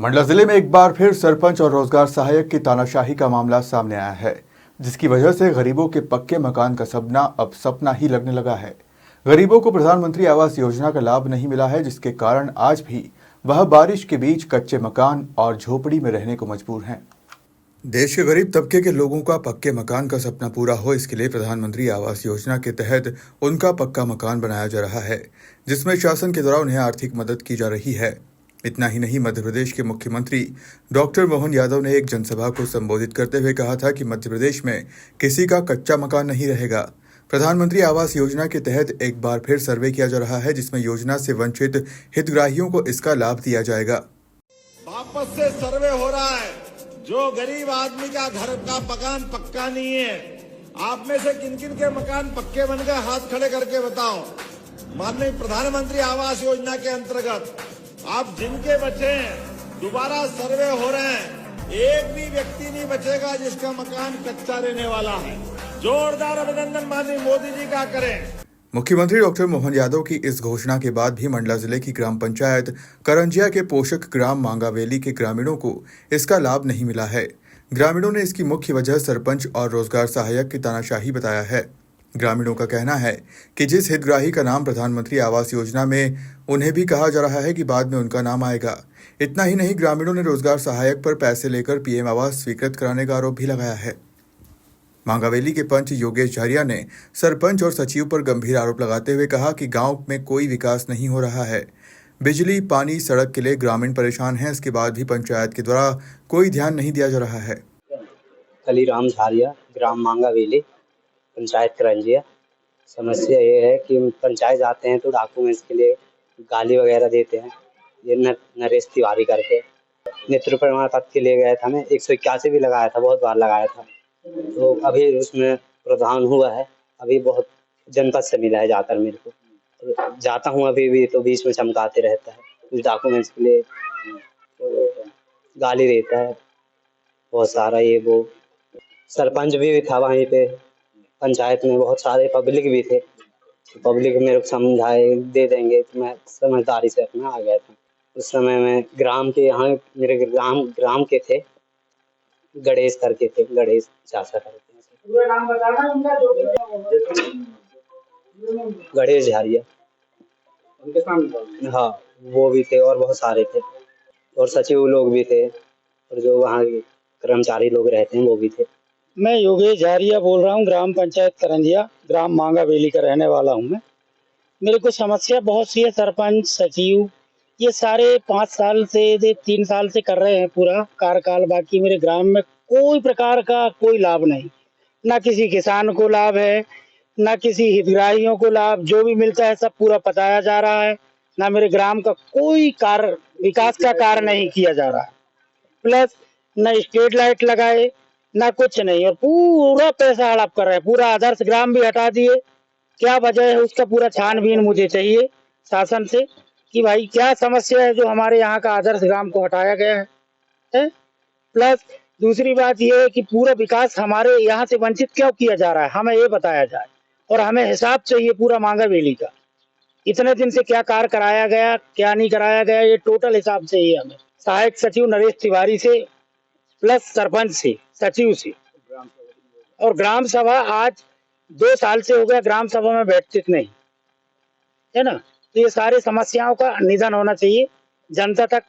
मंडला जिले में एक बार फिर सरपंच और रोजगार सहायक की तानाशाही का मामला सामने आया है, जिसकी वजह से गरीबों के पक्के मकान का सपना अब सपना ही लगने लगा है। गरीबों को प्रधानमंत्री आवास योजना का लाभ नहीं मिला है, जिसके कारण आज भी वह बारिश के बीच कच्चे मकान और झोपड़ी में रहने को मजबूर हैं। देश के गरीब तबके के लोगों का पक्के मकान का सपना पूरा हो, इसके लिए प्रधानमंत्री आवास योजना के तहत उनका पक्का मकान बनाया जा रहा है, जिसमें शासन के द्वारा उन्हें आर्थिक मदद की जा रही है। इतना ही नहीं, मध्य प्रदेश के मुख्यमंत्री डॉक्टर मोहन यादव ने एक जनसभा को संबोधित करते हुए कहा था कि मध्य प्रदेश में किसी का कच्चा मकान नहीं रहेगा। प्रधानमंत्री आवास योजना के तहत एक बार फिर सर्वे किया जा रहा है, जिसमें योजना से वंचित हितग्राहियों को इसका लाभ दिया जाएगा। वापस से सर्वे हो रहा है। जो गरीब आदमी का घर का मकान पक्का नहीं है, आप में से किन किन के मकान पक्के बन गए, हाथ खड़े करके बताओ। माननीय प्रधानमंत्री आवास योजना के अंतर्गत आप जिनके बचे हैं, दोबारा सर्वे हो रहे हैं, एक भी व्यक्ति नहीं बचेगा जिसका मकान कच्चा रहने वाला है। जोरदार अभिनंदन माननीय मोदी जी का करें। मुख्यमंत्री डॉक्टर मोहन यादव की इस घोषणा के बाद भी मंडला जिले की ग्राम पंचायत करंजिया के पोषक ग्राम मांगावेली के ग्रामीणों को इसका लाभ नहीं मिला है। ग्रामीणों ने इसकी मुख्य वजह सरपंच और रोजगार सहायक की तानाशाही बताया है। ग्रामीणों का कहना है कि जिस हितग्राही का नाम प्रधानमंत्री आवास योजना में उन्हें भी कहा जा रहा है कि बाद में उनका नाम आएगा। इतना ही नहीं, ग्रामीणों ने रोजगार सहायक पर पैसे लेकर पीएम आवास स्वीकृत कराने का आरोप भी लगाया है। मांगावेली के पंच योगेश झारिया ने सरपंच और सचिव पर गंभीर आरोप लगाते हुए कहा कि गांव में कोई विकास नहीं हो रहा है। बिजली, पानी, सड़क के लिए ग्रामीण परेशान हैं। इसके बाद भी पंचायत के द्वारा कोई ध्यान नहीं दिया जा रहा है। कलीराम झारिया, ग्राम मांगावेली, पंचायत करंजिया। समस्या ये है कि पंचायत जाते हैं तो डॉक्यूमेंट्स के लिए गाली वगैरह देते हैं। ये नरेश तिवारी करके नेतृत्व प्रमाण पत्र के लिए गया था, मैं 181 भी लगाया था, बहुत बार लगाया था। तो अभी उसमें प्रधान हुआ है, अभी बहुत जनपद से मिला है जाकर मेरे को, तो जाता हूँ अभी भी, तो बीच में चमकाते रहता है, कुछ डॉक्यूमेंट्स के लिए तो गाली देता है बहुत सारा। ये वो सरपंच भी था वहीं पे, पंचायत में बहुत सारे पब्लिक भी थे, पब्लिक मेरे को समझाए दे देंगे, तो मैं समझदारी से अपना आ गया था। उस समय में ग्राम के यहाँ मेरे ग्राम के थे, गणेश करके थे, गणेश चाचा करके, गणेश झारिया, हाँ वो भी थे और बहुत सारे थे, और सचिव लोग भी थे, और जो वहाँ के कर्मचारी लोग रहते हैं वो भी थे। मैं योगेश झारिया बोल रहा हूँ, ग्राम पंचायत करंजिया, ग्राम मांगावेली का रहने वाला हूँ मैं। मेरे को समस्या बहुत सी है। सरपंच, सचिव, ये सारे 5 साल से 3 साल से कर रहे हैं पूरा कार्यकाल, बाकी मेरे ग्राम में कोई प्रकार का कोई लाभ नहीं। ना किसी किसान को लाभ है, ना किसी हितग्राहियों को लाभ। जो भी मिलता है सब पूरा पताया जा रहा है। ना मेरे ग्राम का कोई कार्य, विकास का कार्य नहीं किया जा रहा है। प्लस न स्ट्रीट लाइट लगाए, ना कुछ नहीं, और पूरा पैसा हड़प कर रहे हैं। पूरा आदर्श ग्राम भी हटा दिए। क्या वजह है उसका पूरा छानबीन मुझे चाहिए शासन से कि भाई क्या समस्या है जो हमारे यहाँ का आदर्श ग्राम को हटाया गया है। प्लस दूसरी बात यह है कि पूरा विकास हमारे यहाँ से वंचित क्यों किया जा रहा है, हमें ये बताया जाए। और हमें हिसाब चाहिए पूरा मांगावेली का, इतने दिन से क्या कार्य कराया गया, क्या नहीं कराया गया, ये टोटल हिसाब चाहिए हमें। सहायक सचिव नरेश तिवारी से, प्लस सरपंच से, सचिव से, और ग्राम सभा आज 2 साल से हो गया ग्राम सभा में बैठते नहीं है ना। तो ये सारी समस्याओं का निदान होना चाहिए जनता तक।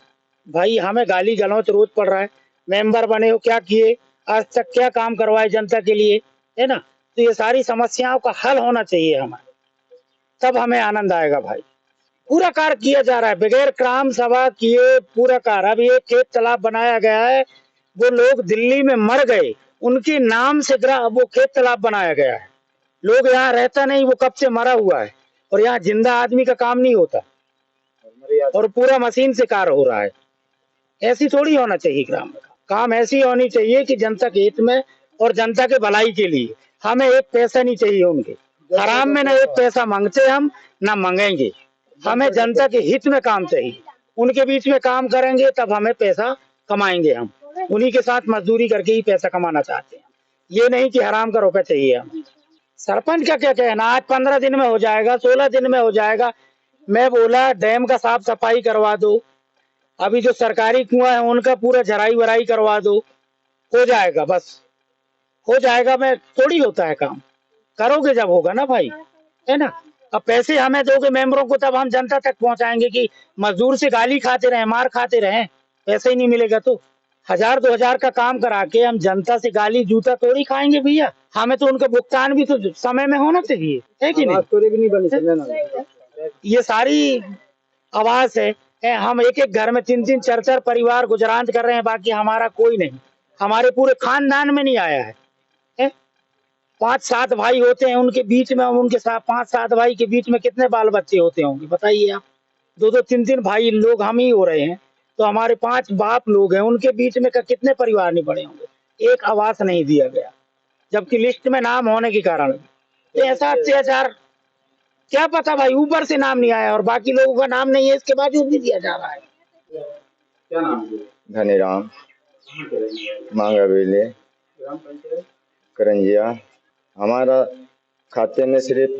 भाई हमें गाली गलौच रोज पड़ रहा है। मेंबर बने हो, क्या किए आज तक, क्या काम करवाए जनता के लिए, है ना। तो ये सारी समस्याओं का हल होना चाहिए हमारे, तब हमें आनंद आएगा। भाई पूरा कार्य किया जा रहा है बगैर ग्राम सभा किए, पूरा कार्य। अब ये खेत तालाब बनाया गया है, वो लोग दिल्ली में मर गए, उनके नाम से वो खेत तालाब बनाया गया है। लोग यहाँ रहता नहीं, वो कब से मरा हुआ है, और यहाँ जिंदा आदमी का काम नहीं होता, और पूरा मशीन से कार्य हो रहा है। ऐसी थोड़ी होना चाहिए ग्राम में काम। ऐसी होनी चाहिए कि जनता के हित में और जनता के भलाई के लिए। हमें एक पैसा नहीं चाहिए उनके, हराम में ना एक पैसा मांगते हम, ना मांगेंगे। हमें जनता के हित में काम चाहिए। उनके बीच में काम करेंगे तब हमें पैसा कमाएंगे। हम उन्हीं के साथ मजदूरी करके ही पैसा कमाना चाहते हैं, ये नहीं कि हराम का रुपया चाहिए हमें। सरपंच का क्या कहना, आज 15 दिन में हो जाएगा, 16 दिन में हो जाएगा। मैं बोला डैम का साफ सफाई करवा दो, अभी जो सरकारी कुआं है उनका पूरा झराई वराई करवा दो, हो जाएगा, बस हो जाएगा। मैं थोड़ी होता है काम, करोगे जब होगा ना भाई, है ना। अब पैसे हमें दोगे मेंबरों को, तब हम जनता तक पहुंचाएंगे कि मजदूर से गाली खाते रहे, मार खाते रहे, पैसे ही नहीं मिलेगा तो 1000-2000 का काम करा के हम जनता से गाली जूता थोड़ी खाएंगे भैया। हमें तो उनका भुगतान भी तो समय में होना चाहिए, है कि नहीं। ये सारी आवाज है। हम एक एक घर में 3-3 4-4 परिवार गुजरान कर रहे हैं, बाकी हमारा कोई नहीं, हमारे पूरे खानदान में नहीं आया है। 5-7 भाई होते हैं, उनके बीच में, उनके साथ 5-7 भाई के बीच में कितने बाल बच्चे होते होंगे बताइए आप। 2-2 3-3 भाई लोग हम ही हो रहे हैं, तो हमारे 5 बाप लोग हैं, उनके बीच में कितने परिवार नहीं पड़े होंगे। एक आवास नहीं दिया गया, जबकि लिस्ट में नाम होने के कारण। तो ऐसा अत्याचार, क्या पता भाई, ऊपर से नाम नहीं आया और बाकी लोगों का नाम नहीं है, इसके बावजूद भी दिया जा रहा है। क्या नाम है? धनीराम मांगावेली करंजिया। हमारा खाते में सिर्फ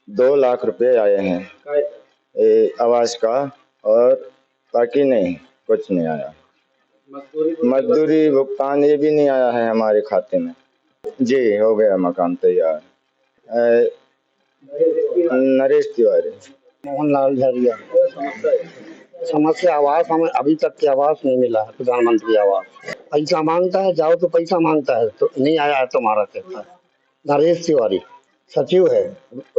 2 लाख रुपए आए हैं आवास का, और बाकी नहीं, कुछ नहीं आया। मजदूरी भुगतान ये भी नहीं आया है हमारे खाते में। जी, हो गया मकान तैयार। नरेश तिवारी। मोहनलाल झारिया। समस्या आवास, हमें अभी तक के आवास नहीं मिला है, प्रधानमंत्री आवास। पैसा मांगता है, जाओ तो पैसा मांगता है, तो नहीं आया है तुम्हारा कहता है। नरेश तिवारी सचिव है,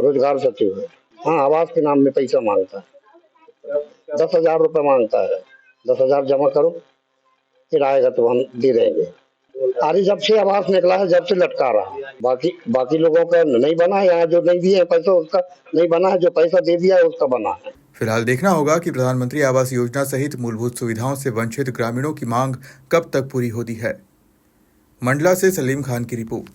रोजगार सचिव है। हाँ, आवास के नाम में पैसा मांगता है, 10,000 रुपये मांगता है। 10,000 जमा करो, फिर आएगा तो हम दे देंगे। अरे जब से आवास निकला है, जब से लटका रहा है। बाकी लोगों का नहीं बना है, यहाँ जो नहीं दिए हैं पैसा उसका नहीं बना है, जो पैसा दे दिया है उसका बना है। फिलहाल देखना होगा कि प्रधानमंत्री आवास योजना सहित मूलभूत सुविधाओं से वंचित ग्रामीणों की मांग कब तक पूरी होती है। मंडला से सलीम खान की रिपोर्ट।